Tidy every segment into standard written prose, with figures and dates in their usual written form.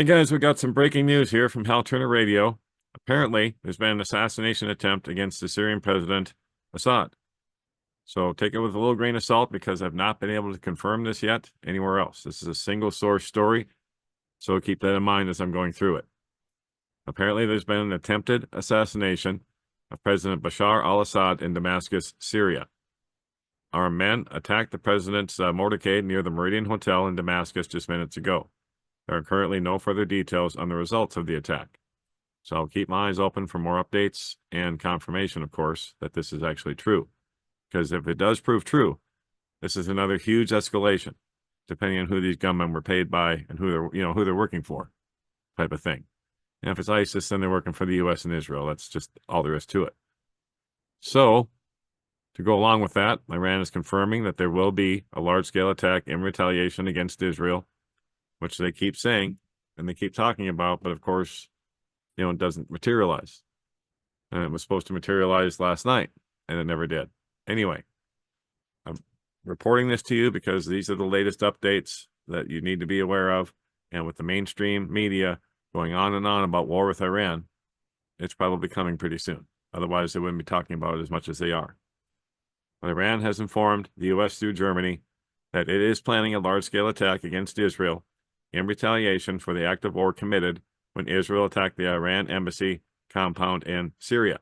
Hey guys, we got some breaking news here from Hal Turner Radio. Apparently, there's been an assassination attempt against the Syrian president, Assad. So take it with a little grain of salt because I've not been able to confirm this yet anywhere else. This is a single source story, so keep that in mind as I'm going through it. Apparently, there's been an attempted assassination of President Bashar al-Assad in Damascus, Syria. Armed men attacked the president's motorcade near the Meridian Hotel in Damascus just minutes ago. There are currently no further details on the results of the attack. So I'll keep my eyes open for more updates and confirmation, of course, that this is actually true. Because if it does prove true, this is another huge escalation, depending on who these gunmen were paid by and who they're working for, type of thing. And if it's ISIS, then they're working for the U.S. and Israel. That's just all there is to it. So, to go along with that, Iran is confirming that there will be a large-scale attack in retaliation against Israel, which they keep saying and they keep talking about, but of course, it doesn't materialize. And it was supposed to materialize last night, and it never did. Anyway, I'm reporting this to you because these are the latest updates that you need to be aware of. And with the mainstream media going on and on about war with Iran, it's probably coming pretty soon. Otherwise, they wouldn't be talking about it as much as they are. But Iran has informed the U.S. through Germany that it is planning a large-scale attack against Israel in retaliation for the act of war committed when Israel attacked the Iran embassy compound in Syria.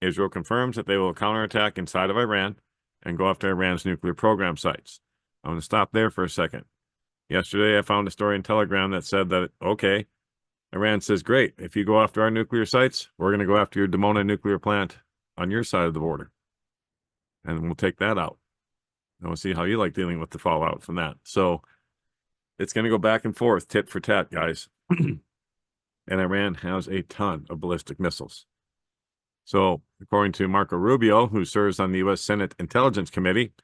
Israel confirms that they will counterattack inside of Iran and go after Iran's nuclear program sites. I'm going to stop there for a second. Yesterday, I found a story in Telegram that said that, okay, Iran says, great, if you go after our nuclear sites, we're going to go after your Dimona nuclear plant on your side of the border. And we'll take that out. And we'll see how you like dealing with the fallout from that. So, it's going to go back and forth, tit for tat, guys. And Iran has a ton of ballistic missiles. So, according to Marco Rubio, who serves on the U.S. Senate Intelligence Committee,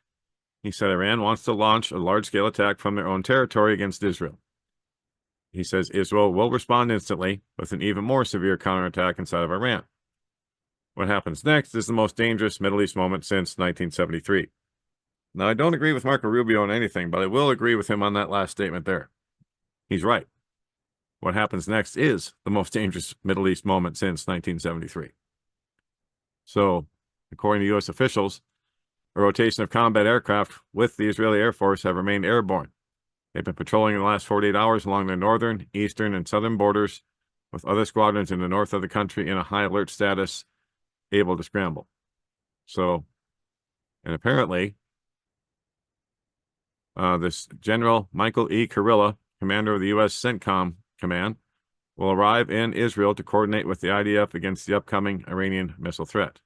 he said Iran wants to launch a large-scale attack from their own territory against Israel. He says Israel will respond instantly with an even more severe counterattack inside of Iran. What happens next is the most dangerous Middle East moment since 1973. Now, I don't agree with Marco Rubio on anything, but I will agree with him on that last statement there. He's right. What happens next is the most dangerous Middle East moment since 1973. So, according to U.S. officials, a rotation of combat aircraft with the Israeli Air Force have remained airborne. They've been patrolling in the last 48 hours along the northern, eastern, and southern borders, with other squadrons in the north of the country in a high alert status, able to scramble. So, and apparently, this General Michael E. Kurilla, commander of the U.S. CENTCOM Command, will arrive in Israel to coordinate with the IDF against the upcoming Iranian missile threat.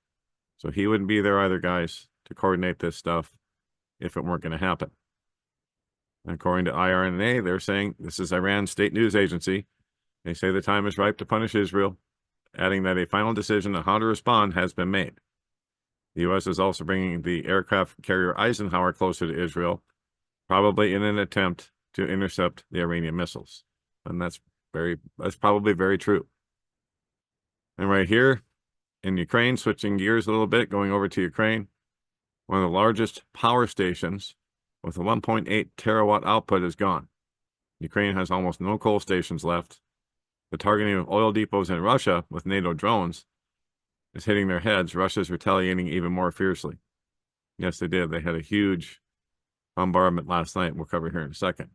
So he wouldn't be there either, guys, to coordinate this stuff if it weren't going to happen. And according to IRNA, they're saying this is Iran's state news agency. They say the time is ripe to punish Israel, adding that a final decision on how to respond has been made. The U.S. is also bringing the aircraft carrier Eisenhower closer to Israel, probably in an attempt to intercept the Iranian missiles. And that's probably very true. And right here in Ukraine, switching gears a little bit, going over to Ukraine, one of the largest power stations with a 1.8 terawatt output is gone. Ukraine has almost no coal stations left. The targeting of oil depots in Russia with NATO drones is hitting their heads. Russia's retaliating even more fiercely. Yes, they did. They had a huge bombardment last night. We'll cover here in a second.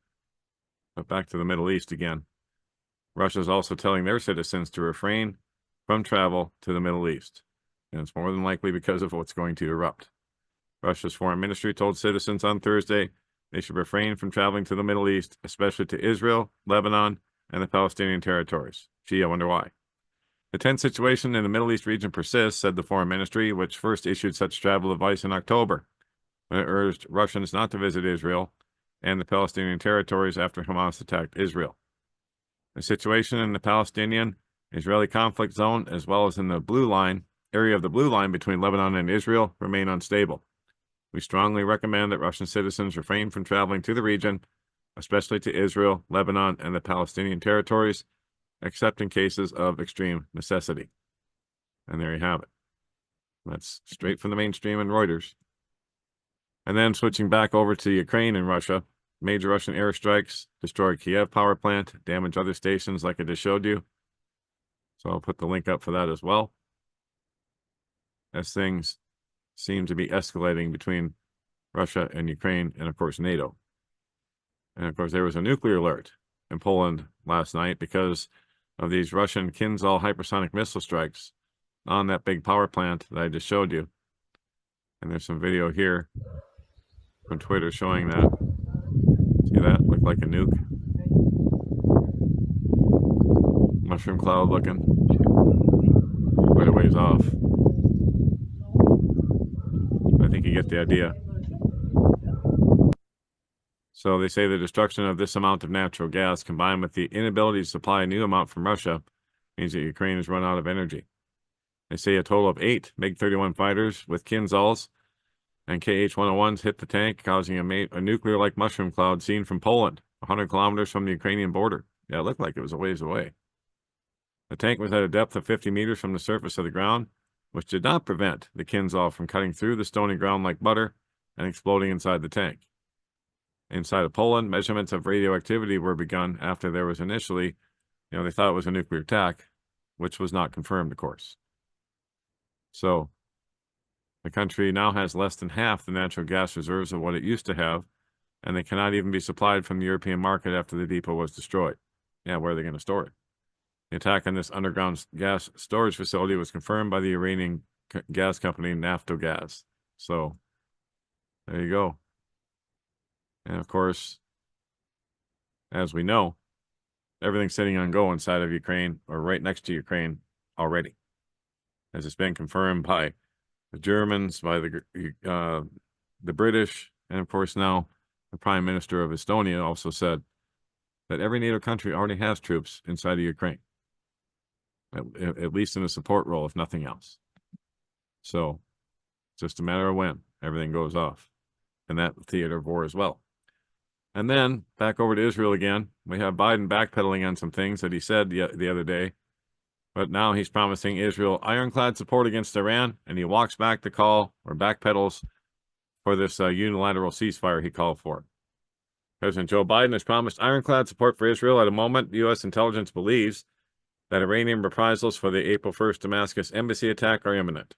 But back to the Middle East again. Russia's also telling their citizens to refrain from travel to the Middle East. And it's more than likely because of what's going to erupt. Russia's foreign ministry told citizens on Thursday they should refrain from traveling to the Middle East, especially to Israel, Lebanon, and the Palestinian territories. Gee, I wonder why. The tense situation in the Middle East region persists, said the foreign ministry, which first issued such travel advice in October, when it urged Russians not to visit Israel and the Palestinian territories after Hamas attacked Israel. The situation in the Palestinian-Israeli conflict zone, as well as in the area of the blue line between Lebanon and Israel, remain unstable. We strongly recommend that Russian citizens refrain from traveling to the region, especially to Israel, Lebanon, and the Palestinian territories, except in cases of extreme necessity. And there you have it. That's straight from the mainstream and Reuters. And then switching back over to Ukraine and Russia, major Russian airstrikes destroyed Kiev power plant, damaged other stations like I just showed you. So I'll put the link up for that as well, as things seem to be escalating between Russia and Ukraine and, of course, NATO. And, of course, there was a nuclear alert in Poland last night because of these Russian Kinzhal hypersonic missile strikes on that big power plant that I just showed you. And there's some video here from Twitter showing that. See that? Looked like a nuke. Mushroom cloud looking. Quite a ways off. I think you get the idea. So they say the destruction of this amount of natural gas combined with the inability to supply a new amount from Russia means that Ukraine has run out of energy. They say a total of 8 MiG-31 fighters with Kinzhals and KH-101s hit the tank, causing a nuclear-like mushroom cloud seen from Poland, 100 kilometers from the Ukrainian border. Yeah, it looked like it was a ways away. The tank was at a depth of 50 meters from the surface of the ground, which did not prevent the Kinzhal from cutting through the stony ground like butter and exploding inside the tank. Inside of Poland, measurements of radioactivity were begun after there was initially, they thought it was a nuclear attack, which was not confirmed, of course. So, the country now has less than half the natural gas reserves of what it used to have, and they cannot even be supplied from the European market after the depot was destroyed. Yeah, where are they going to store it? The attack on this underground gas storage facility was confirmed by the Iranian gas company Naftogaz. So, there you go. And of course, as we know, everything's sitting on go inside of Ukraine or right next to Ukraine already, as it's been confirmed by the Germans, by the British, and of course now the Prime Minister of Estonia also said that every NATO country already has troops inside of Ukraine, at least in a support role, if nothing else. So it's just a matter of when everything goes off in that theater of war as well. And then back over to Israel again. We have Biden backpedaling on some things that he said the other day. But now he's promising Israel ironclad support against Iran, and he walks back the call or backpedals for this unilateral ceasefire he called for. President Joe Biden has promised ironclad support for Israel at a moment U.S. intelligence believes that Iranian reprisals for the April 1st Damascus embassy attack are imminent.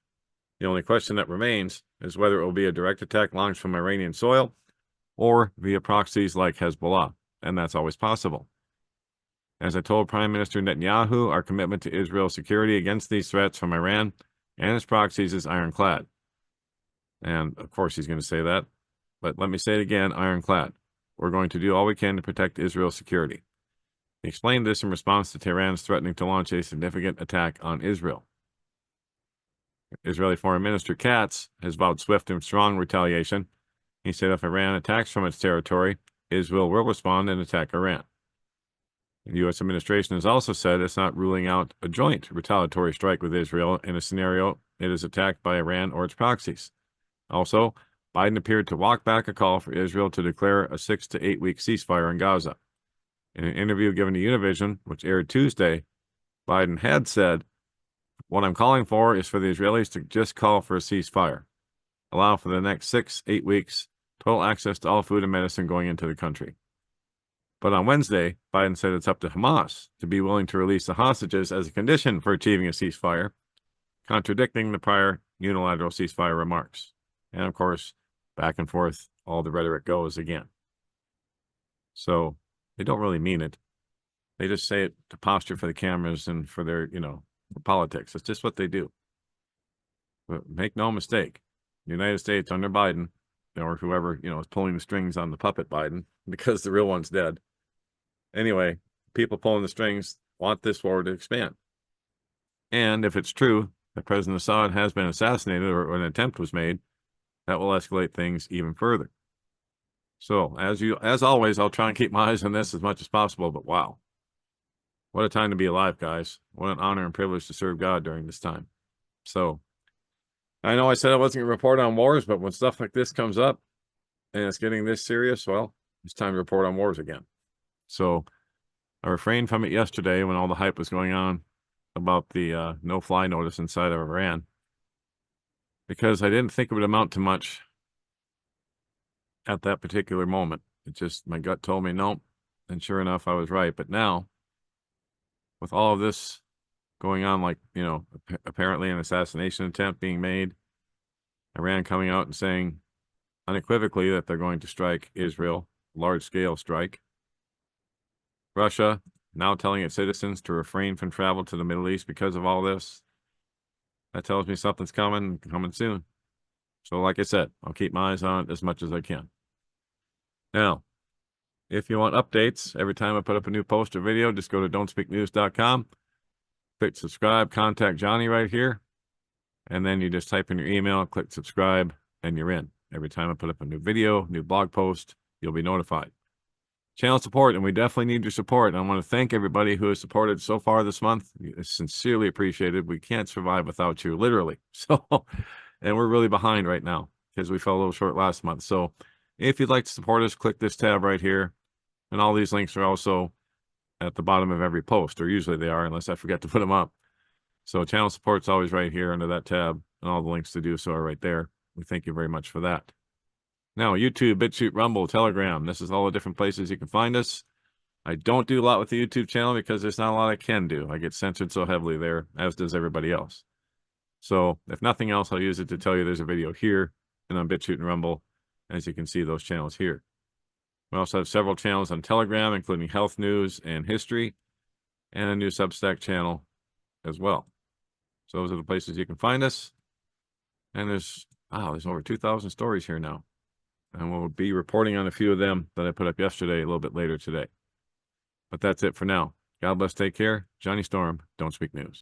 The only question that remains is whether it will be a direct attack launched from Iranian soil or via proxies like Hezbollah, and that's always possible. As I told Prime Minister Netanyahu, our commitment to Israel's security against these threats from Iran and its proxies is ironclad. And, of course, he's going to say that. But let me say it again, ironclad. We're going to do all we can to protect Israel's security. He explained this in response to Tehran's threatening to launch a significant attack on Israel. Israeli Foreign Minister Katz has vowed swift and strong retaliation. He said if Iran attacks from its territory, Israel will respond and attack Iran. The U.S. administration has also said it's not ruling out a joint retaliatory strike with Israel in a scenario it is attacked by Iran or its proxies. Also, Biden appeared to walk back a call for Israel to declare a 6 to 8 week ceasefire in Gaza. In an interview given to Univision, which aired Tuesday, Biden had said, "What I'm calling for is for the Israelis to just call for a ceasefire. Allow for the next 6-8 weeks total access to all food and medicine going into the country." But on Wednesday, Biden said it's up to Hamas to be willing to release the hostages as a condition for achieving a ceasefire, contradicting the prior unilateral ceasefire remarks. And of course, back and forth, all the rhetoric goes again. So they don't really mean it. They just say it to posture for the cameras and for their, for politics. It's just what they do. But make no mistake, the United States under Biden, or whoever, is pulling the strings on the puppet Biden, because the real one's dead. Anyway, people pulling the strings want this war to expand. And if it's true that President Assad has been assassinated or an attempt was made, that will escalate things even further. So, as always, I'll try and keep my eyes on this as much as possible, but wow. What a time to be alive, guys. What an honor and privilege to serve God during this time. So, I know I said I wasn't going to report on wars, but when stuff like this comes up and it's getting this serious, well, it's time to report on wars again. So, I refrained from it yesterday when all the hype was going on about the no-fly notice inside of Iran, because I didn't think it would amount to much at that particular moment. It just, my gut told me nope. And sure enough, I was right. But now, with all of this going on, like, apparently an assassination attempt being made, Iran coming out and saying unequivocally that they're going to strike Israel, large scale strike. Russia now telling its citizens to refrain from travel to the Middle East because of all this. That tells me something's coming soon. So like I said, I'll keep my eyes on it as much as I can. Now, if you want updates, every time I put up a new post or video, just go to don'tspeaknews.com, click subscribe, contact Johnny right here, and then you just type in your email, click subscribe, and you're in. Every time I put up a new video, new blog post, you'll be notified. Channel support, and we definitely need your support. And I want to thank everybody who has supported so far this month. It's sincerely appreciated. We can't survive without you, literally. So, and we're really behind right now because we fell a little short last month. So if you'd like to support us, click this tab right here. And all these links are also at the bottom of every post, or usually they are, unless I forget to put them up. So channel support's always right here under that tab, and all the links to do so are right there. We thank you very much for that. Now, YouTube, BitChute, Rumble, Telegram. This is all the different places you can find us. I don't do a lot with the YouTube channel because there's not a lot I can do. I get censored so heavily there, as does everybody else. So if nothing else, I'll use it to tell you there's a video here and on BitChute and Rumble, as you can see those channels here. We also have several channels on Telegram, including health news and history, and a new Substack channel as well. So those are the places you can find us. And there's over 2,000 stories here now. And we'll be reporting on a few of them that I put up yesterday, a little bit later today. But that's it for now. God bless, take care. Johnny Storm, Don't Speak News.